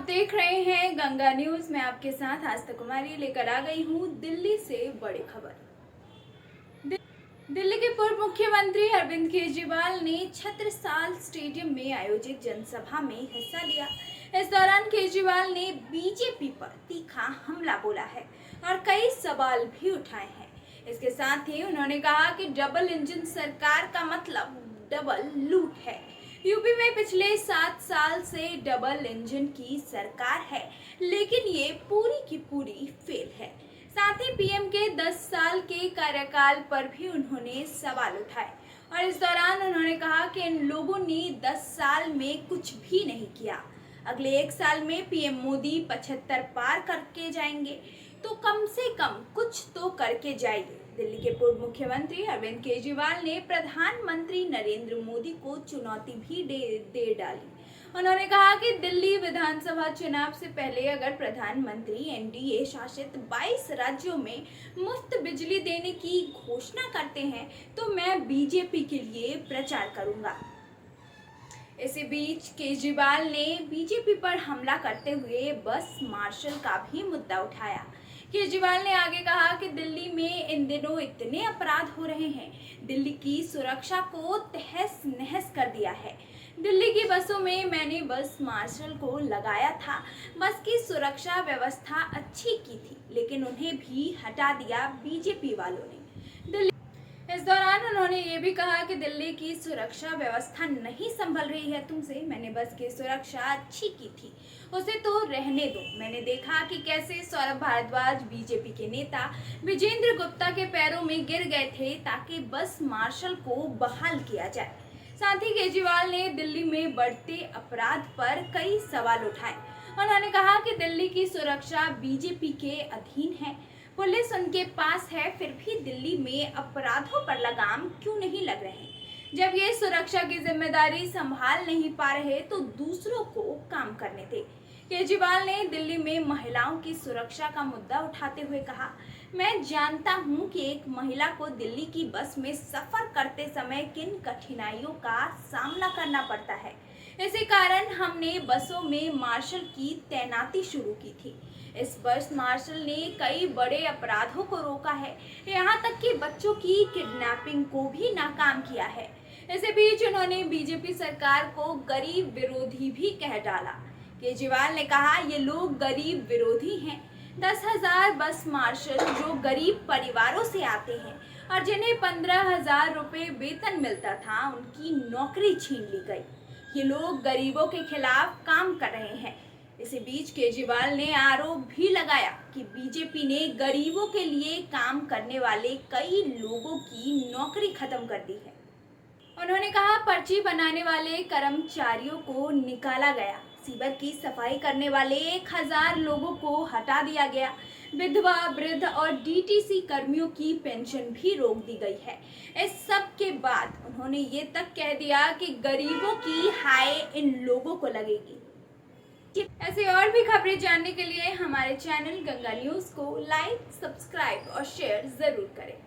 देख रहे हैं गंगा न्यूज में आपके साथ आस्था कुमारी लेकर आ गई हूँ दिल्ली से बड़ी खबर। दिल्ली के पूर्व मुख्यमंत्री अरविंद केजरीवाल ने छत्रसाल स्टेडियम में आयोजित जनसभा में हिस्सा लिया। इस दौरान केजरीवाल ने बीजेपी पर तीखा हमला बोला है और कई सवाल भी उठाए हैं। इसके साथ ही उन्होंने कहा कि डबल इंजन सरकार का मतलब डबल लूट है। यूपी में पिछले 7 साल से डबल इंजन की सरकार है, लेकिन ये पूरी की पूरी फेल है। साथ ही पीएम के 10 साल के कार्यकाल पर भी उन्होंने सवाल उठाए और इस दौरान उन्होंने कहा कि इन लोगों ने 10 साल में कुछ भी नहीं किया। अगले 1 साल में पीएम मोदी 75 पार करके जाएंगे, तो कम से कम कुछ तो करके जाइए। दिल्ली के पूर्व मुख्यमंत्री अरविंद केजरीवाल ने प्रधानमंत्री नरेंद्र मोदी को चुनौती भी दे डाली। उन्होंने कहा कि दिल्ली विधानसभा चुनाव से पहले अगर प्रधानमंत्री एनडीए शासित 22 राज्यों में मुफ्त बिजली देने की घोषणा करते हैं तो मैं बीजेपी के लिए प्रचार करूंगा। इसी बीच केजरीवाल ने बीजेपी पर हमला करते हुए बस मार्शल का भी मुद्दा उठाया। केजरीवाल ने आगे कहा कि दिल्ली में इन दिनों इतने अपराध हो रहे हैं, दिल्ली की सुरक्षा को तहस नहस कर दिया है। दिल्ली की बसों में मैंने बस मार्शल को लगाया था, बस की सुरक्षा व्यवस्था अच्छी की थी, लेकिन उन्हें भी हटा दिया बीजेपी वालों ने। इस दौरान उन्होंने ये भी कहा कि दिल्ली की सुरक्षा व्यवस्था नहीं संभल रही है तुमसे, मैंने बस की सुरक्षा अच्छी की थी, उसे तो रहने दो। मैंने देखा कि कैसे सौरभ भारद्वाज बीजेपी के नेता विजेंद्र गुप्ता के पैरों में गिर गए थे ताकि बस मार्शल को बहाल किया जाए। साथ ही केजरीवाल ने दिल्ली में बढ़ते अपराध पर कई सवाल उठाए। उन्होंने कहा कि दिल्ली की सुरक्षा बीजेपी के अधीन है, पुलिस उनके पास है, फिर भी दिल्ली में अपराधों पर लगाम क्यों नहीं लग रहे? जब ये सुरक्षा की जिम्मेदारी संभाल नहीं पा रहे तो दूसरों को काम करने दे। केजरीवाल ने दिल्ली में महिलाओं की सुरक्षा का मुद्दा उठाते हुए कहा, मैं जानता हूं कि एक महिला को दिल्ली की बस में सफर करते समय किन कठिनाइयों का सामना करना पड़ता है। इसी कारण हमने बसों में मार्शल की तैनाती शुरू की थी। इस बस मार्शल ने कई बड़े अपराधों को रोका है, यहाँ तक कि बच्चों की किडनैपिंग को भी नाकाम किया है। इसी बीच उन्होंने बीजेपी सरकार को गरीब विरोधी भी कह डाला। केजरीवाल ने कहा, ये लोग गरीब विरोधी हैं। 10,000 बस मार्शल जो गरीब परिवारों से आते हैं और जिन्हें 15,000 रुपये वेतन मिलता था, उनकी नौकरी छीन ली गई। ये लोग गरीबों के खिलाफ काम कर रहे हैं। इसी बीच केजरीवाल ने आरोप भी लगाया कि बीजेपी ने गरीबों के लिए काम करने वाले कई लोगों की नौकरी खत्म कर दी है। उन्होंने कहा, पर्ची बनाने वाले कर्मचारियों को निकाला गया, सीवर की सफाई करने वाले 1,000 लोगों को हटा दिया गया, विधवा, वृद्ध और डीटीसी कर्मियों की पेंशन भी रोक दी गई है। इस सब के बाद उन्होंने ये तक कह दिया कि गरीबों की हाय इन लोगों को लगेगी। ऐसी और भी खबरें जानने के लिए हमारे चैनल गंगा न्यूज को लाइक, सब्सक्राइब और शेयर जरूर करें।